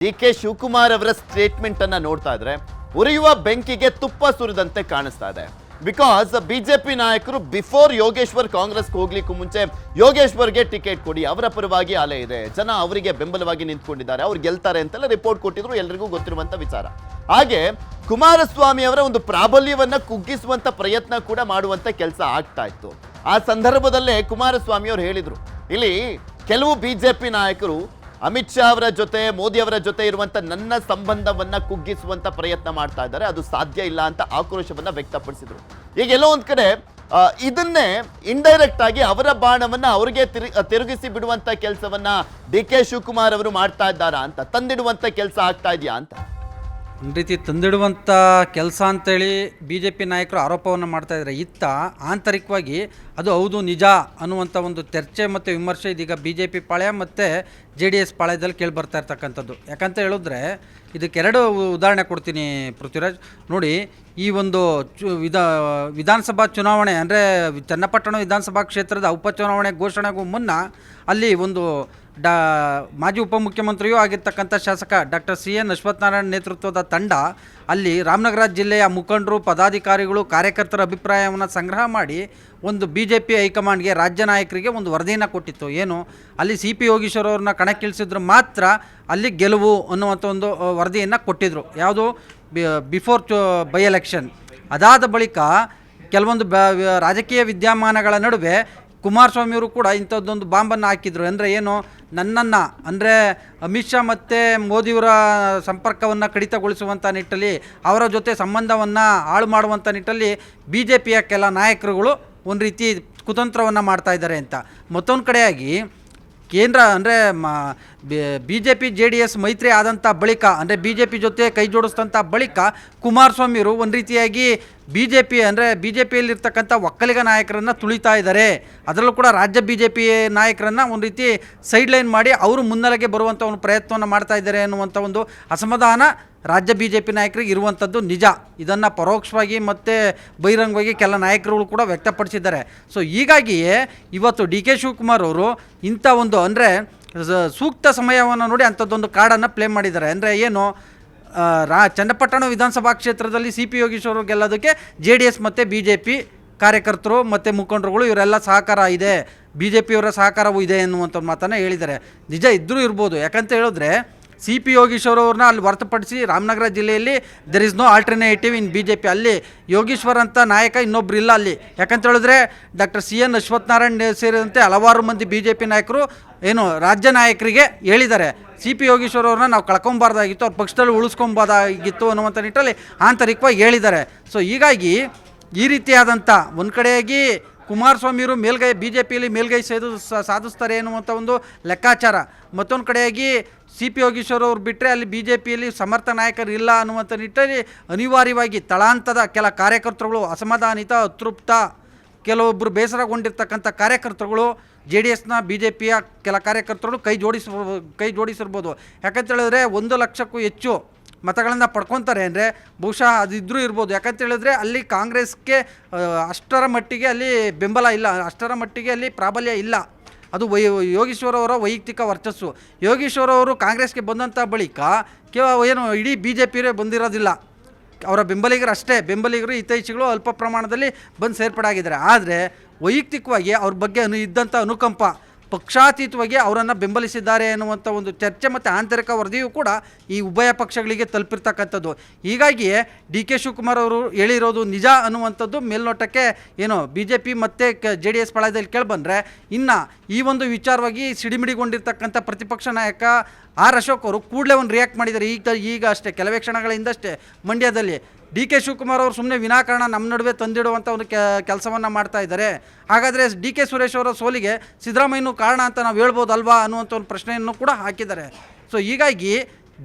ಡಿ.ಕೆ. ಶಿವಕುಮಾರ್ ಅವರ ಸ್ಟೇಟ್ಮೆಂಟ್ ಅನ್ನ ನೋಡ್ತಾ ಇದ್ರೆ ಉರಿಯುವ ಬೆಂಕಿಗೆ ತುಪ್ಪ ಸುರಿದಂತೆ ಕಾಣಿಸ್ತಾ ಇದೆ. ಬಿಕಾಸ್ ಬಿಜೆಪಿ ನಾಯಕರು ಬಿಫೋರ್ ಯೋಗೇಶ್ವರ್ ಕಾಂಗ್ರೆಸ್ಗೆ ಹೋಗ್ಲಿಕ್ಕೂ ಮುಂಚೆ ಯೋಗೇಶ್ವರ್ಗೆ ಟಿಕೆಟ್ ಕೊಡಿ, ಅವರ ಪರವಾಗಿ ಅಲೆ ಇದೆ, ಜನ ಅವರಿಗೆ ಬೆಂಬಲವಾಗಿ ನಿಂತ್ಕೊಂಡಿದ್ದಾರೆ, ಅವ್ರು ಗೆಲ್ತಾರೆ ಅಂತೆಲ್ಲ ರಿಪೋರ್ಟ್ ಕೊಟ್ಟಿದ್ರು, ಎಲ್ರಿಗೂ ಗೊತ್ತಿರುವಂತ ವಿಚಾರ. ಹಾಗೆ ಕುಮಾರಸ್ವಾಮಿ ಅವರ ಒಂದು ಪ್ರಾಬಲ್ಯವನ್ನ ಕುಗ್ಗಿಸುವಂತ ಪ್ರಯತ್ನ ಕೂಡ ಮಾಡುವಂತ ಕೆಲಸ ಆಗ್ತಾ ಇತ್ತು. ಆ ಸಂದರ್ಭದಲ್ಲೇ ಕುಮಾರಸ್ವಾಮಿ ಅವರು ಹೇಳಿದ್ರು, ಇಲ್ಲಿ ಕೆಲವು ಬಿಜೆಪಿ ನಾಯಕರು ಅಮಿತ್ ಶಾ ಅವರ ಜೊತೆ, ಮೋದಿ ಅವರ ಜೊತೆ ಇರುವಂತ ನನ್ನ ಸಂಬಂಧವನ್ನ ಕುಗ್ಗಿಸುವಂತ ಪ್ರಯತ್ನ ಮಾಡ್ತಾ ಇದ್ದಾರೆ, ಅದು ಸಾಧ್ಯ ಇಲ್ಲ ಅಂತ ಆಕ್ರೋಶವನ್ನ ವ್ಯಕ್ತಪಡಿಸಿದ್ರು. ಈಗ ಎಲ್ಲೋ ಒಂದ್ ಕಡೆ ಇದನ್ನೇ ಇಂಡೈರೆಕ್ಟ್ ಆಗಿ ಅವರ ಬಾಣವನ್ನ ಅವರಿಗೆ ತಿರುಗಿಸಿ ಬಿಡುವಂತ ಕೆಲಸವನ್ನ ಡಿ.ಕೆ. ಶಿವಕುಮಾರ್ ಅವರು ಮಾಡ್ತಾ ಇದ್ದಾರಾ ಅಂತ, ತಂದಿಡುವಂತ ಕೆಲಸ ಆಗ್ತಾ ಇದೆಯಾ ಅಂತ. ಒಂದು ರೀತಿ ತಂದಿಡುವಂಥ ಕೆಲಸ ಅಂತೇಳಿ ಬಿ ಜೆ ಪಿ ನಾಯಕರು ಆರೋಪವನ್ನು ಮಾಡ್ತಾಯಿದ್ದಾರೆ. ಇತ್ತ ಆಂತರಿಕವಾಗಿ ಅದು ಹೌದು ನಿಜ ಅನ್ನುವಂಥ ಒಂದು ಚರ್ಚೆ ಮತ್ತು ವಿಮರ್ಶೆ ಇದೀಗ ಬಿ ಜೆ ಪಿ ಪಾಳ್ಯ ಮತ್ತು ಜೆ ಡಿ ಎಸ್ ಪಾಳ್ಯದಲ್ಲಿ ಕೇಳಿಬರ್ತಾ ಇರ್ತಕ್ಕಂಥದ್ದು. ಯಾಕಂತ ಹೇಳಿದ್ರೆ ಇದಕ್ಕೆರಡು ಉದಾಹರಣೆ ಕೊಡ್ತೀನಿ ಪೃಥ್ವಿರಾಜ್. ನೋಡಿ, ಈ ಒಂದು ವಿಧಾನಸಭಾ ಚುನಾವಣೆ ಅಂದರೆ ಚನ್ನಪಟ್ಟಣ ವಿಧಾನಸಭಾ ಕ್ಷೇತ್ರದ ಉಪಚುನಾವಣೆ ಘೋಷಣೆಗೂ ಮುನ್ನ ಅಲ್ಲಿ ಒಂದು ಮಾಜಿ ಉಪಮುಖ್ಯಮಂತ್ರಿಯೂ ಆಗಿರ್ತಕ್ಕಂಥ ಶಾಸಕ ಡಾಕ್ಟರ್ ಸಿ.ಎನ್. ಅಶ್ವತ್ಥನಾರಾಯಣ ನೇತೃತ್ವದ ತಂಡ ಅಲ್ಲಿ ರಾಮನಗರ ಜಿಲ್ಲೆಯ ಮುಖಂಡರು, ಪದಾಧಿಕಾರಿಗಳು, ಕಾರ್ಯಕರ್ತರ ಅಭಿಪ್ರಾಯವನ್ನು ಸಂಗ್ರಹ ಮಾಡಿ ಒಂದು ಬಿ ಜೆ ಪಿ ಹೈಕಮಾಂಡ್ಗೆ, ರಾಜ್ಯ ನಾಯಕರಿಗೆ ಒಂದು ವರದಿಯನ್ನು ಕೊಟ್ಟಿತ್ತು. ಏನು, ಅಲ್ಲಿ ಸಿ ಪಿ ಯೋಗೀಶ್ವರ್ ಅವ್ರನ್ನ ಕಣಕ್ಕಿಳಿಸಿದ್ರು ಮಾತ್ರ ಅಲ್ಲಿ ಗೆಲುವು ಅನ್ನುವಂಥ ಒಂದು ವರದಿಯನ್ನು ಕೊಟ್ಟಿದ್ದರು. ಯಾವುದು, ಬಿಫೋರ್ ಬೈ ಎಲೆಕ್ಷನ್. ಅದಾದ ಬಳಿಕ ಕೆಲವೊಂದು ರಾಜಕೀಯ ವಿದ್ಯಮಾನಗಳ ನಡುವೆ ಕುಮಾರಸ್ವಾಮಿಯವರು ಕೂಡ ಇಂಥದ್ದೊಂದು ಬಾಂಬನ್ನು ಹಾಕಿದರು. ಅಂದರೆ ಏನು, ನನ್ನನ್ನು ಅಂದರೆ ಅಮಿತ್ ಶಾ ಮತ್ತು ಮೋದಿಯವರ ಸಂಪರ್ಕವನ್ನು ಕಡಿತಗೊಳಿಸುವಂಥ ನಿಟ್ಟಲ್ಲಿ, ಅವರ ಜೊತೆ ಸಂಬಂಧವನ್ನು ಹಾಳು ಮಾಡುವಂಥ ನಿಟ್ಟಲ್ಲಿ ಬಿ ಜೆ ಪಿಯ ಕೆಲ ನಾಯಕರುಗಳು ಒಂದು ರೀತಿ ಕುತಂತ್ರವನ್ನು ಮಾಡ್ತಾ ಇದ್ದಾರೆ ಅಂತ. ಮತ್ತೊಂದು ಕಡೆಯಾಗಿ ಕೇಂದ್ರ ಅಂದರೆ B J P J D S ಮೈತ್ರಿ ಆದಂಥ ಬಳಿಕ, ಅಂದರೆ ಬಿ ಜೆ ಪಿ ಜೊತೆ ಕೈ ಜೋಡಿಸಿದಂಥ ಬಳಿಕ ಕುಮಾರಸ್ವಾಮಿಯವರು ಒಂದು ರೀತಿಯಾಗಿ ಬಿ ಜೆ ಪಿ ಅಂದರೆ ಬಿ ಜೆ ಪಿಯಲ್ಲಿರ್ತಕ್ಕಂಥ ಒಕ್ಕಲಿಗ ನಾಯಕರನ್ನು ತುಳಿತಾ ಇದ್ದಾರೆ. ಅದರಲ್ಲೂ ಕೂಡ ರಾಜ್ಯ ಬಿ ಜೆ ಪಿ ನಾಯಕರನ್ನು ಒಂದು ರೀತಿ ಸೈಡ್ಲೈನ್ ಮಾಡಿ ಅವರು ಮುನ್ನೆಲೆಗೆ ಬರುವಂಥ ಒಂದು ಪ್ರಯತ್ನವನ್ನು ಮಾಡ್ತಾ ಇದ್ದಾರೆ ಅನ್ನುವಂಥ ಒಂದು ಅಸಮಾಧಾನ ರಾಜ್ಯ ಬಿ ಜೆ ಪಿ ನಾಯಕರಿಗೆ ಇರುವಂಥದ್ದು ನಿಜ. ಇದನ್ನು ಪರೋಕ್ಷವಾಗಿ ಮತ್ತು ಬಹಿರಂಗವಾಗಿ ಕೆಲ ನಾಯಕರುಗಳು ಕೂಡ ವ್ಯಕ್ತಪಡಿಸಿದ್ದಾರೆ. ಸೊ ಹೀಗಾಗಿಯೇ ಇವತ್ತು ಡಿ.ಕೆ. ಶಿವಕುಮಾರ್ ಅವರು ಇಂಥ ಒಂದು ಅಂದರೆ ಸೂಕ್ತ ಸಮಯವನ್ನು ನೋಡಿ ಅಂಥದ್ದೊಂದು ಕಾರ್ಡನ್ನು ಪ್ಲೇ ಮಾಡಿದ್ದಾರೆ. ಅಂದರೆ ಏನು, ಚನ್ನಪಟ್ಟಣ ವಿಧಾನಸಭಾ ಕ್ಷೇತ್ರದಲ್ಲಿ ಸಿ ಪಿ ಯೋಗೀಶ್ವರ್ ಗೆಲ್ಲೋದಕ್ಕೆ ಜೆ ಡಿ ಎಸ್ ಮತ್ತು ಬಿ ಜೆ ಪಿ ಕಾರ್ಯಕರ್ತರು ಮತ್ತು ಮುಖಂಡರುಗಳು ಇವರೆಲ್ಲ ಸಹಕಾರ ಇದೆ, ಬಿ ಜೆ ಪಿಯವರ ಸಹಕಾರವೂ ಇದೆ ಎನ್ನುವಂಥ ಮಾತನ್ನು ಹೇಳಿದ್ದಾರೆ. ನಿಜ ಇದ್ದರೂ ಇರ್ಬೋದು. ಯಾಕಂತ ಹೇಳಿದ್ರೆ ಸಿ ಪಿ ಯೋಗೀಶ್ವರ್ ಅವ್ರನ್ನ ಅಲ್ಲಿ ಹೊರತುಪಡಿಸಿ ರಾಮನಗರ ಜಿಲ್ಲೆಯಲ್ಲಿ there is no alternative in B J P. ಅಲ್ಲಿ ಯೋಗೀಶ್ವರ್ ಅಂತ ನಾಯಕ ಇನ್ನೊಬ್ರು ಇಲ್ಲ ಅಲ್ಲಿ. ಯಾಕಂತ ಹೇಳಿದ್ರೆ ಡಾಕ್ಟರ್ ಸಿ.ಎನ್. ಅಶ್ವತ್ಥನಾರಾಯಣ ಸೇರಿದಂತೆ ಹಲವಾರು ಮಂದಿ ಬಿ ಜೆ ಪಿ ನಾಯಕರು ಏನು ರಾಜ್ಯ ನಾಯಕರಿಗೆ ಹೇಳಿದ್ದಾರೆ, ಸಿ ಪಿ ಯೋಗೀಶ್ವರ್ ಅವ್ರನ್ನ ನಾವು ಕಳ್ಕೊಬಾರ್ದಾಗಿತ್ತು, ಅವ್ರ ಪಕ್ಷದಲ್ಲಿ ಉಳಿಸ್ಕೊಬಾರ್ದಾಗಿತ್ತು ಅನ್ನುವಂಥ ನಿಟ್ಟಲ್ಲಿ ಆಂತರಿಕವಾಗಿ ಹೇಳಿದ್ದಾರೆ. ಸೊ ಹೀಗಾಗಿ ಈ ರೀತಿಯಾದಂಥ ಒಂದು ಕಡೆಯಾಗಿ ಕುಮಾರಸ್ವಾಮಿಯವರು ಮೇಲ್ಗೈ ಬಿ ಜೆ ಪಿಯಲ್ಲಿ ಮೇಲ್ಗೈ ಸಾಧಿಸ್ತಾರೆ ಎನ್ನುವಂಥ ಒಂದು ಲೆಕ್ಕಾಚಾರ, ಮತ್ತೊಂದು ಕಡೆಯಾಗಿ ಸಿ ಪಿ ಯೋಗೀಶ್ವರ್ ಅವರು ಬಿಟ್ಟರೆ ಅಲ್ಲಿ ಬಿ ಜೆ ಪಿಯಲ್ಲಿ ಸಮರ್ಥ ನಾಯಕರು ಇಲ್ಲ ಅನ್ನುವಂಥ ನಿಟ್ಟಲ್ಲಿ ಅನಿವಾರ್ಯವಾಗಿ ತಳಾಂತದ ಕೆಲ ಕಾರ್ಯಕರ್ತರುಗಳು ಅಸಮಾಧಾನಿತ, ಅತೃಪ್ತ, ಕೆಲವೊಬ್ಬರು ಬೇಸರಗೊಂಡಿರ್ತಕ್ಕಂಥ ಕಾರ್ಯಕರ್ತರುಗಳು ಜೆ ಡಿ ಎಸ್ನ ಬಿ ಜೆ ಪಿಯ ಕೆಲ ಕಾರ್ಯಕರ್ತರು ಕೈ ಜೋಡಿಸಿರ್ಬೋದು. ಯಾಕಂತ ಹೇಳಿದ್ರೆ 1 ಲಕ್ಷಕ್ಕೂ ಹೆಚ್ಚು ಮತಗಳನ್ನು ಪಡ್ಕೊತಾರೆ ಅಂದರೆ ಬಹುಶಃ ಅದಿದ್ರೂ ಇರ್ಬೋದು. ಯಾಕಂತ ಹೇಳಿದ್ರೆ ಅಲ್ಲಿ ಕಾಂಗ್ರೆಸ್ಗೆ ಅಷ್ಟರ ಮಟ್ಟಿಗೆ ಅಲ್ಲಿ ಬೆಂಬಲ ಇಲ್ಲ, ಅಷ್ಟರ ಮಟ್ಟಿಗೆ ಅಲ್ಲಿ ಪ್ರಾಬಲ್ಯ ಇಲ್ಲ. ಅದು ಯೋಗೀಶ್ವರ್ ಅವರ ವೈಯಕ್ತಿಕ ವರ್ಚಸ್ಸು. ಯೋಗೀಶ್ವರ್ ಅವರು ಕಾಂಗ್ರೆಸ್ಗೆ ಬಂದಂಥ ಬಳಿಕ ಏನು ಇಡೀ ಬಿ ಜೆ ಪಿಯೇ ಬಂದಿರೋದಿಲ್ಲ, ಅವರ ಬೆಂಬಲಿಗರು ಅಷ್ಟೇ, ಬೆಂಬಲಿಗರು ಹಿತೈಷಿಗಳು ಅಲ್ಪ ಪ್ರಮಾಣದಲ್ಲಿ ಬಂದು ಸೇರ್ಪಡೆಯಾಗಿದ್ದಾರೆ. ಆದರೆ ವೈಯಕ್ತಿಕವಾಗಿ ಅವ್ರ ಬಗ್ಗೆ ಇದ್ದಂಥ ಅನುಕಂಪ, ಪಕ್ಷಾತೀತವಾಗಿ ಅವರನ್ನು ಬೆಂಬಲಿಸಿದ್ದಾರೆ ಎನ್ನುವಂಥ ಒಂದು ಚರ್ಚೆ ಮತ್ತು ಆಂತರಿಕ ವರದಿಯೂ ಕೂಡ ಈ ಉಭಯ ಪಕ್ಷಗಳಿಗೆ ತಲುಪಿರ್ತಕ್ಕಂಥದ್ದು. ಹೀಗಾಗಿಯೇ ಡಿ.ಕೆ. ಶಿವಕುಮಾರ್ ಅವರು ಹೇಳಿರೋದು ನಿಜ ಅನ್ನುವಂಥದ್ದು ಮೇಲ್ನೋಟಕ್ಕೆ ಏನು ಬಿ ಜೆ ಪಿ ಮತ್ತು ಜೆ ಡಿ ಎಸ್ ಪಾಳ್ಯದಲ್ಲಿ ಕೇಳಿಬಂದರೆ, ಇನ್ನು ಈ ಒಂದು ವಿಚಾರವಾಗಿ ಸಿಡಿಮಿಡಿಗೊಂಡಿರ್ತಕ್ಕಂಥ ಪ್ರತಿಪಕ್ಷ ನಾಯಕ ಆರ್ ಅಶೋಕ್ ಅವರು ಕೂಡಲೇ ಒಂದು ರಿಯಾಕ್ಟ್ ಮಾಡಿದ್ದಾರೆ. ಈಗ ಅಷ್ಟೇ ಕೆಲವೇ ಕ್ಷಣಗಳ ಹಿಂದಷ್ಟೇ ಮಂಡ್ಯದಲ್ಲಿ ಡಿ.ಕೆ. ಶಿವಕುಮಾರ್ ಅವರು ಸುಮ್ಮನೆ ವಿನಾಕಾರಣ ನಮ್ಮ ನಡುವೆ ತಂದಿಡುವಂಥ ಒಂದು ಕೆಲಸವನ್ನು ಮಾಡ್ತಾ ಇದ್ದಾರೆ, ಹಾಗಾದರೆ ಡಿ.ಕೆ. ಸುರೇಶ್ ಅವರ ಸೋಲಿಗೆ ಸಿದ್ದರಾಮಯ್ಯನೂ ಕಾರಣ ಅಂತ ನಾವು ಹೇಳ್ಬೋದಲ್ವಾ ಅನ್ನುವಂಥ ಒಂದು ಪ್ರಶ್ನೆಯನ್ನು ಕೂಡ ಹಾಕಿದ್ದಾರೆ. ಸೊ ಹೀಗಾಗಿ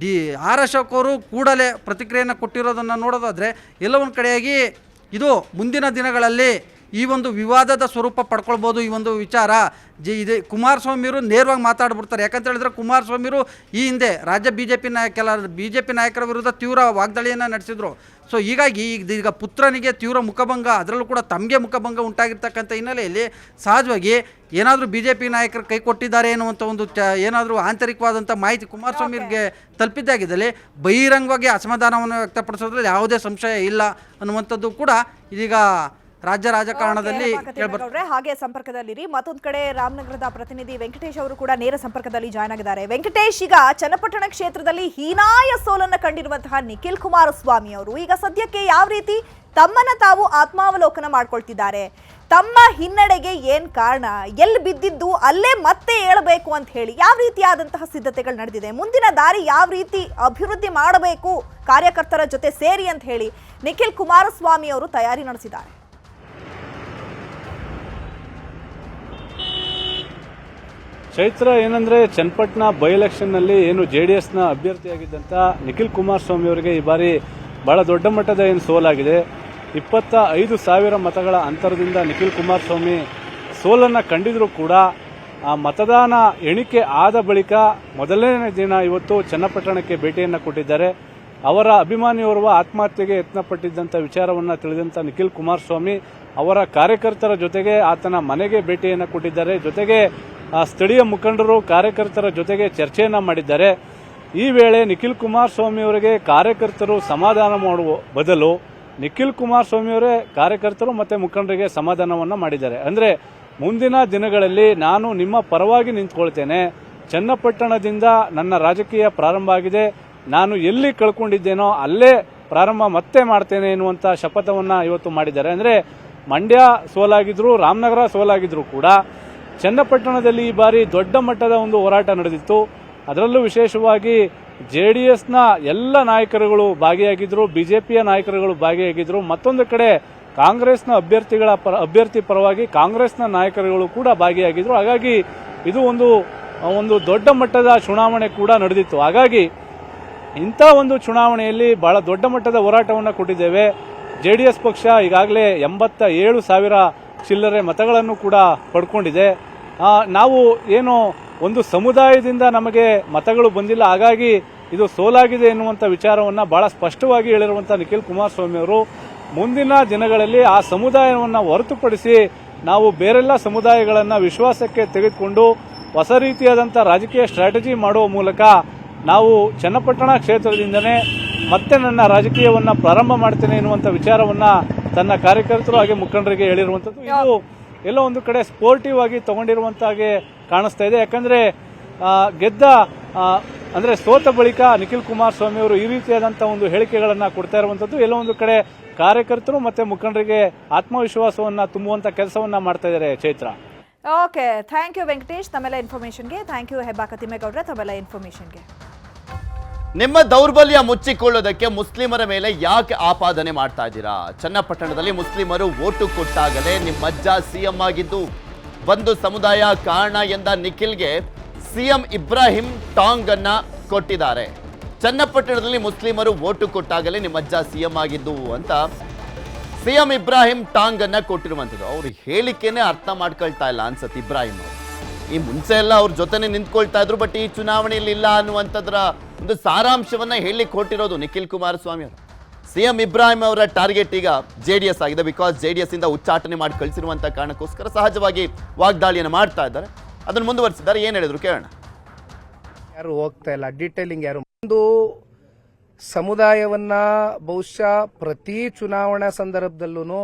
ಆರ್ ಅಶೋಕ್ ಅವರು ಕೂಡಲೇ ಪ್ರತಿಕ್ರಿಯೆಯನ್ನು ಕೊಟ್ಟಿರೋದನ್ನು ನೋಡೋದಾದರೆ ಎಲ್ಲ ಒಂದು ಕಡೆಯಾಗಿ ಇದು ಮುಂದಿನ ದಿನಗಳಲ್ಲಿ ಈ ಒಂದು ವಿವಾದದ ಸ್ವರೂಪ ಪಡ್ಕೊಳ್ಬೋದು ಈ ಒಂದು ವಿಚಾರ. ಇದೆ ಕುಮಾರಸ್ವಾಮಿಯವರು ನೇರವಾಗಿ ಮಾತಾಡ್ಬಿಡ್ತಾರೆ. ಯಾಕಂತ ಹೇಳಿದ್ರೆ ಕುಮಾರಸ್ವಾಮಿಯವರು ಈ ಹಿಂದೆ ರಾಜ್ಯ ಕೆಲ ಬಿ ಜೆ ಪಿ ನಾಯಕರ ವಿರುದ್ಧ ತೀವ್ರ ವಾಗ್ದಾಳಿಯನ್ನು ನಡೆಸಿದರು. ಸೊ ಹೀಗಾಗಿ ಈಗ ಪುತ್ರನಿಗೆ ತೀವ್ರ ಮುಖಭಂಗ, ಅದರಲ್ಲೂ ಕೂಡ ತಮಗೆ ಮುಖಭಂಗ ಉಂಟಾಗಿರ್ತಕ್ಕಂಥ ಹಿನ್ನೆಲೆಯಲ್ಲಿ ಸಹಜವಾಗಿ ಏನಾದರೂ ಬಿ ಜೆ ಪಿ ನಾಯಕರು ಕೈ ಕೊಟ್ಟಿದ್ದಾರೆ ಅನ್ನುವಂಥ ಒಂದು ಏನಾದರೂ ಆಂತರಿಕವಾದಂಥ ಮಾಹಿತಿ ಕುಮಾರಸ್ವಾಮಿಗೆ ತಲುಪಿದ್ದಾಗಿದ್ದಲ್ಲಿ ಬಹಿರಂಗವಾಗಿ ಅಸಮಾಧಾನವನ್ನು ವ್ಯಕ್ತಪಡಿಸೋದ್ರಲ್ಲಿ ಯಾವುದೇ ಸಂಶಯ ಇಲ್ಲ ಅನ್ನುವಂಥದ್ದು ಕೂಡ ಇದೀಗ ರಾಜ್ಯ ರಾಜಕಾರಣದಲ್ಲಿ ಕೇಳ್ಬರ್ತಾರೆ. ಹಾಗೆ ಸಂಪರ್ಕದಲ್ಲಿರಿ. ಮತ್ತೊಂದು ಕಡೆ ರಾಮನಗರದ ಪ್ರತಿನಿಧಿ ವೆಂಕಟೇಶ್ ಅವರು ಕೂಡ ನೇರ ಸಂಪರ್ಕದಲ್ಲಿ ಜಾಯ್ನ್ ಆಗಿದ್ದಾರೆ. ವೆಂಕಟೇಶ್, ಈಗ ಚನ್ನಪಟ್ಟಣ ಕ್ಷೇತ್ರದಲ್ಲಿ ಹೀನಾಯ ಸೋಲನ್ನ ಕಂಡಿರುವಂತಹ ನಿಖಿಲ್ ಕುಮಾರಸ್ವಾಮಿ ಅವರು ಈಗ ಸದ್ಯಕ್ಕೆ ಯಾವ ರೀತಿ ತಮ್ಮನ್ನ ತಾವು ಆತ್ಮಾವಲೋಕನ ಮಾಡ್ಕೊಳ್ತಿದ್ದಾರೆ? ತಮ್ಮ ಹಿನ್ನಡೆಗೆ ಏನ್ ಕಾರಣ, ಎಲ್ಲಿ ಬಿದ್ದಿದ್ದು ಅಲ್ಲೇ ಮತ್ತೆ ಏಳಬೇಕು ಅಂತ ಹೇಳಿ ಯಾವ ರೀತಿಯಾದಂತಹ ಸಿದ್ಧತೆಗಳು ನಡೆದಿದೆ? ಮುಂದಿನ ದಾರಿ ಯಾವ ರೀತಿ ಅಭಿವೃದ್ಧಿ ಮಾಡಬೇಕು ಕಾರ್ಯಕರ್ತರ ಜೊತೆ ಸೇರಿ ಅಂತ ಹೇಳಿ ನಿಖಿಲ್ ಕುಮಾರಸ್ವಾಮಿ ಅವರು ತಯಾರಿ ನಡೆಸಿದ್ದಾರೆ. ಚೈತ್ರ, ಏನಂದರೆ ಚನ್ನಪಟ್ಟಣ ಬೈ ಎಲೆಕ್ಷನ್ನಲ್ಲಿ ಏನು JDSನ ಅಭ್ಯರ್ಥಿಯಾಗಿದ್ದಂಥ ನಿಖಿಲ್ ಕುಮಾರಸ್ವಾಮಿ ಅವರಿಗೆ ಈ ಬಾರಿ ಭಾಳ ದೊಡ್ಡ ಮಟ್ಟದ ಏನು ಸೋಲಾಗಿದೆ. 25,000 ಮತಗಳ ಅಂತರದಿಂದ ನಿಖಿಲ್ ಕುಮಾರಸ್ವಾಮಿ ಸೋಲನ್ನು ಕಂಡಿದ್ರೂ ಕೂಡ ಆ ಮತದಾನ ಎಣಿಕೆ ಆದ ಬಳಿಕ ಮೊದಲನೇ ದಿನ ಇವತ್ತು ಚನ್ನಪಟ್ಟಣಕ್ಕೆ ಭೇಟಿಯನ್ನು ಕೊಟ್ಟಿದ್ದಾರೆ. ಅವರ ಅಭಿಮಾನಿಯೋರ್ವ ಆತ್ಮಹತ್ಯೆಗೆ ಯತ್ನಪಟ್ಟಿದ್ದಂಥ ವಿಚಾರವನ್ನು ತಿಳಿದಂಥ ನಿಖಿಲ್ ಕುಮಾರಸ್ವಾಮಿ ಅವರ ಕಾರ್ಯಕರ್ತರ ಜೊತೆಗೆ ಆತನ ಮನೆಗೆ ಭೇಟಿಯನ್ನು ಕೊಟ್ಟಿದ್ದಾರೆ. ಜೊತೆಗೆ ಸ್ಥಳೀಯ ಮುಖಂಡರು ಕಾರ್ಯಕರ್ತರ ಜೊತೆಗೆ ಚರ್ಚೆಯನ್ನು ಮಾಡಿದ್ದಾರೆ. ಈ ವೇಳೆ ನಿಖಿಲ್ ಕುಮಾರಸ್ವಾಮಿ ಅವರಿಗೆ ಕಾರ್ಯಕರ್ತರು ಸಮಾಧಾನ ಮಾಡುವ ಬದಲು ನಿಖಿಲ್ ಕುಮಾರಸ್ವಾಮಿ ಅವರೇ ಕಾರ್ಯಕರ್ತರು ಮತ್ತು ಮುಖಂಡರಿಗೆ ಸಮಾಧಾನವನ್ನು ಮಾಡಿದ್ದಾರೆ. ಅಂದರೆ ಮುಂದಿನ ದಿನಗಳಲ್ಲಿ ನಾನು ನಿಮ್ಮ ಪರವಾಗಿ ನಿಂತ್ಕೊಳ್ತೇನೆ, ಚನ್ನಪಟ್ಟಣದಿಂದ ನನ್ನ ರಾಜಕೀಯ ಪ್ರಾರಂಭ ಆಗಿದೆ, ನಾನು ಎಲ್ಲಿ ಕಳ್ಕೊಂಡಿದ್ದೇನೋ ಅಲ್ಲೇ ಪ್ರಾರಂಭ ಮತ್ತೆ ಮಾಡ್ತೇನೆ ಎನ್ನುವಂಥ ಶಪಥವನ್ನು ಇವತ್ತು ಮಾಡಿದ್ದಾರೆ. ಅಂದರೆ ಮಂಡ್ಯ ಸೋಲಾಗಿದ್ರು, ರಾಮನಗರ ಸೋಲಾಗಿದ್ರು ಕೂಡ ಚನ್ನಪಟ್ಟಣದಲ್ಲಿ ಈ ಬಾರಿ ದೊಡ್ಡ ಮಟ್ಟದ ಒಂದು ಹೋರಾಟ ನಡೆದಿತ್ತು. ಅದರಲ್ಲೂ ವಿಶೇಷವಾಗಿ JDSನ ಎಲ್ಲ ನಾಯಕರುಗಳು ಭಾಗಿಯಾಗಿದ್ದರು, BJPಯ ನಾಯಕರುಗಳು ಭಾಗಿಯಾಗಿದ್ದರು. ಮತ್ತೊಂದು ಕಡೆ ಕಾಂಗ್ರೆಸ್ನ ಅಭ್ಯರ್ಥಿ ಪರವಾಗಿ ಕಾಂಗ್ರೆಸ್ನ ನಾಯಕರುಗಳು ಕೂಡ ಭಾಗಿಯಾಗಿದ್ದರು. ಹಾಗಾಗಿ ಇದು ಒಂದು ದೊಡ್ಡ ಮಟ್ಟದ ಚುನಾವಣೆ ಕೂಡ ನಡೆದಿತ್ತು. ಹಾಗಾಗಿ ಇಂಥ ಒಂದು ಚುನಾವಣೆಯಲ್ಲಿ ಬಹಳ ದೊಡ್ಡ ಮಟ್ಟದ ಹೋರಾಟವನ್ನು ಕೊಟ್ಟಿದ್ದೇವೆ. JDS ಪಕ್ಷ ಈಗಾಗಲೇ 87,000 ಚಿಲ್ಲರೆ ಮತಗಳನ್ನು ಕೂಡ ಪಡ್ಕೊಂಡಿದೆ. ನಾವು ಏನು ಒಂದು ಸಮುದಾಯದಿಂದ ನಮಗೆ ಮತಗಳು ಬಂದಿಲ್ಲ, ಹಾಗಾಗಿ ಇದು ಸೋಲಾಗಿದೆ ಎನ್ನುವಂಥ ವಿಚಾರವನ್ನು ಬಹಳ ಸ್ಪಷ್ಟವಾಗಿ ಹೇಳಿರುವಂಥ ನಿಖಿಲ್ ಕುಮಾರಸ್ವಾಮಿ ಅವರು ಮುಂದಿನ ದಿನಗಳಲ್ಲಿ ಆ ಸಮುದಾಯವನ್ನು ಹೊರತುಪಡಿಸಿ ನಾವು ಬೇರೆಲ್ಲ ಸಮುದಾಯಗಳನ್ನು ವಿಶ್ವಾಸಕ್ಕೆ ತೆಗೆದುಕೊಂಡು ಹೊಸ ರೀತಿಯಾದಂಥ ರಾಜಕೀಯ ಸ್ಟ್ರಾಟಜಿ ಮಾಡುವ ಮೂಲಕ ನಾವು ಚನ್ನಪಟ್ಟಣ ಕ್ಷೇತ್ರದಿಂದನೇ ಮತ್ತೆ ನನ್ನ ರಾಜಕೀಯವನ್ನು ಪ್ರಾರಂಭ ಮಾಡ್ತೇನೆ ಎನ್ನುವಂಥ ವಿಚಾರವನ್ನು ತನ್ನ ಕಾರ್ಯಕರ್ತರು ಹಾಗೆ ಮುಖಂಡರಿಗೆ ಹೇಳಿರುವಂಥದ್ದು. ಇದು ಎಲ್ಲೋ ಒಂದು ಕಡೆ ಸ್ಪೋರ್ಟಿವ್ ಆಗಿ ತಗೊಂಡಿರುವಂತಾಗೆ ಕಾಣಿಸ್ತಾ ಇದೆ. ಯಾಕಂದರೆ ಅಂದರೆ ಸೋತ ಬಳಿಕ ನಿಖಿಲ್ ಕುಮಾರಸ್ವಾಮಿ ಅವರು ಈ ರೀತಿಯಾದಂಥ ಒಂದು ಹೇಳಿಕೆಗಳನ್ನು ಕೊಡ್ತಾ ಇರುವಂಥದ್ದು ಎಲ್ಲೋ ಒಂದು ಕಡೆ ಕಾರ್ಯಕರ್ತರು ಮತ್ತು ಮುಖಂಡರಿಗೆ ಆತ್ಮವಿಶ್ವಾಸವನ್ನು ತುಂಬುವಂಥ ಕೆಲಸವನ್ನು ಮಾಡ್ತಾ ಇದ್ದಾರೆ. Chaitra, okay, thank you Venkatesh ತಮ್ಮೆಲ್ಲ ಇನ್ಫಾರ್ಮೇಷನ್ಗೆ. ಥ್ಯಾಂಕ್ ಯು ಹೆಬ್ಬಾಕ ತಿಮ್ಮೇಗೌಡ್ರೆ ತಮ್ಮೆಲ್ಲ ಇನ್ಫಾರ್ಮೇಷನ್ಗೆ. ನಿಮ್ಮ ದೌರ್ಬಲ್ಯ ಮುಚ್ಚಿಕೊಳ್ಳೋದಕ್ಕೆ ಮುಸ್ಲಿಮರ ಮೇಲೆ ಯಾಕೆ ಆಪಾದನೆ ಮಾಡ್ತಾ ಇದ್ದೀರಾ? ಚನ್ನಪಟ್ಟಣದಲ್ಲಿ ಮುಸ್ಲಿಮರು ಓಟು ಕೊಟ್ಟಾಗಲೇ ನಿಮ್ಮಜ್ಜ ಸಿಎಂ ಆಗಿದ್ದು ಒಂದು ಸಮುದಾಯ ಕಾರಣ ಎಂದ ನಿಖಿಲ್ಗೆ ಸಿಎಂ ಇಬ್ರಾಹಿಂ ಟಾಂಗ್ ಅನ್ನ ಕೊಟ್ಟಿದ್ದಾರೆ. ಚನ್ನಪಟ್ಟಣದಲ್ಲಿ ಮುಸ್ಲಿಮರು ಓಟು ಕೊಟ್ಟಾಗಲೇ ನಿಮ್ಮಜ್ಜ ಸಿಎಂ ಆಗಿದ್ದು ಅಂತ ಸಿಎಂ ಇಬ್ರಾಹಿಂ ಟಾಂಗ್ ಅನ್ನ ಕೊಟ್ಟಿರುವಂಥದ್ದು. ಅವ್ರ ಹೇಳಿಕೆನೇ ಅರ್ಥ ಮಾಡ್ಕೊಳ್ತಾ ಇಲ್ಲ ಅನ್ಸತ್ತೆ ಇಬ್ರಾಹಿಂ ಅವರು. ಈ ಮುಂಚೆ ಎಲ್ಲ ಅವ್ರ ಜೊತೆನೆ ನಿಂತ್ಕೊಳ್ತಾ ಇದ್ರು, ಬಟ್ ಈ ಚುನಾವಣೆಯಲ್ಲಿ ಇಲ್ಲ ಅನ್ನುವಂಥದ್ರ ಒಂದು ಸಾರಾಂಶವನ್ನ ಹೇಳಲಿಕ್ಕೆ ಹೊರಟಿರೋದು ನಿಖಿಲ್ ಕುಮಾರಸ್ವಾಮಿ ಅವರು. ಸಿಎಂ ಇಬ್ರಾಹಿಂ ಅವರ ಟಾರ್ಗೆಟ್ ಈಗ JDS ಆಗಿದೆ. ಬಿಕಾಸ್ JDS ಇಂದ ಉಚ್ಚಾಟನೆ ಮಾಡಿ ಕಳಿಸಿರುವಂಥ ಕಾರಣಕ್ಕೋಸ್ಕರ ಸಹಜವಾಗಿ ವಾಗ್ದಾಳಿಯನ್ನು ಮಾಡ್ತಾ ಇದ್ದಾರೆ. ಅದನ್ನು ಮುಂದುವರಿಸಿದ್ದಾರೆ. ಏನು ಹೇಳಿದ್ರು ಕೇಳೋಣ. ಯಾರು ಹೋಗ್ತಾ ಇಲ್ಲ, ಡೀಟೇಲಿಂಗ್ ಯಾರು. ಒಂದು ಸಮುದಾಯವನ್ನ ಬಹುಶಃ ಪ್ರತಿ ಚುನಾವಣಾ ಸಂದರ್ಭದಲ್ಲೂ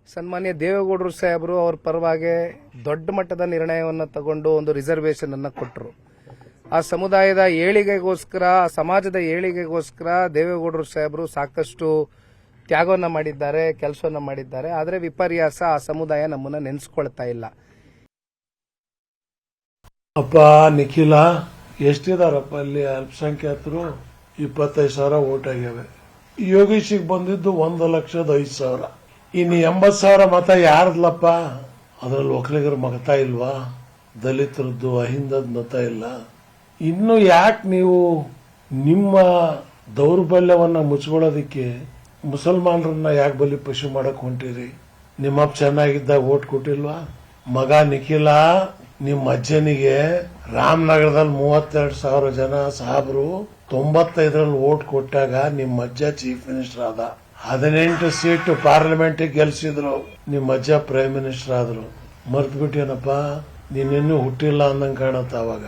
ಸನ್ಮಾನ್ಯ ದೇವೇಗೌಡರು ಸಾಹೇಬರು ಅವ್ರ ಪರವಾಗಿ ದೊಡ್ಡ ಮಟ್ಟದ ನಿರ್ಣಯವನ್ನು ತಗೊಂಡು ಒಂದು ರಿಸರ್ವೇಶನ್ ಅನ್ನು ಕೊಟ್ಟರು. ಆ ಸಮುದಾಯದ ಏಳಿಗೆಗೋಸ್ಕರ, ಸಮಾಜದ ಏಳಿಗೆಗೋಸ್ಕರ ದೇವೇಗೌಡರು ಸಾಹೇಬರು ಸಾಕಷ್ಟು ತ್ಯಾಗವನ್ನು ಮಾಡಿದ್ದಾರೆ, ಕೆಲಸವನ್ನು ಮಾಡಿದ್ದಾರೆ. ಆದರೆ ವಿಪರ್ಯಾಸ ಆ ಸಮುದಾಯ ನಮ್ಮನ್ನ ನೆನೆಸ್ಕೊಳ್ತಾ ಇಲ್ಲ. ಅಪ್ಪ ನಿಖಿಲ, ಎಷ್ಟಿದಾರಪ್ಪ ಅಲ್ಲಿ ಅಲ್ಪಸಂಖ್ಯಾತರು? 25,000 ಓಟ್ ಆಗ್ಯಾವೆ. ಯೋಗೇಶಿಗೆ ಬಂದಿದ್ದು 1,05,000. ಇನ್ನು 80,000 ಮತ ಯಾರದ್ಲಪ್ಪ? ಅದ್ರಲ್ಲಿ ಒಕ್ಕಲಿಗರ ಮತ ಇಲ್ವಾ? ದಲಿತರದ್ದು, ಅಹಿಂದದ ಮತ ಇಲ್ಲ. ಇನ್ನು ಯಾಕೆ ನೀವು ನಿಮ್ಮ ದೌರ್ಬಲ್ಯವನ್ನ ಮುಚ್ಕೊಳ್ಳೋದಿಕ್ಕೆ ಮುಸಲ್ಮಾನರನ್ನ ಯಾಕೆ ಬಲಿ ಪಶು ಮಾಡಕ್ ಹೊಂಟಿರಿ? ನಿಮ್ಮಪ್ಪ ಚೆನ್ನಾಗಿದ್ದಾಗ ಓಟ್ ಕೊಟ್ಟಿಲ್ವಾ? ಮಗ ನಿಖಿಲ ನಿಮ್ಮ ಅಜ್ಜನಿಗೆ ರಾಮನಗರದಲ್ಲಿ 32,000 ಜನ ಸಾಹೇಬರು 95ರಲ್ಲಿ ಓಟ್ ಕೊಟ್ಟಾಗ ನಿಮ್ಮ ಅಜ್ಜ ಚೀಫ್ ಮಿನಿಸ್ಟರ್ ಆದ. 18 ಸೀಟ್ ಪಾರ್ಲಿಮೆಂಟ್ ಗೆಲ್ಸಿದ್ರು. ನಿಮ್ಮ ಅಜ್ಜ ಪ್ರೈಮ್ ಮಿನಿಸ್ಟರ್ ಆದ್ರು. ಮರ್ತು ಬಿಟ್ಟೇನಪ್ಪ? ನೀನಿನ್ನೂ ಹುಟ್ಟಿಲ್ಲ ಅಂದಂಗೆ ಕಾಣತ್ತ ಅವಾಗ.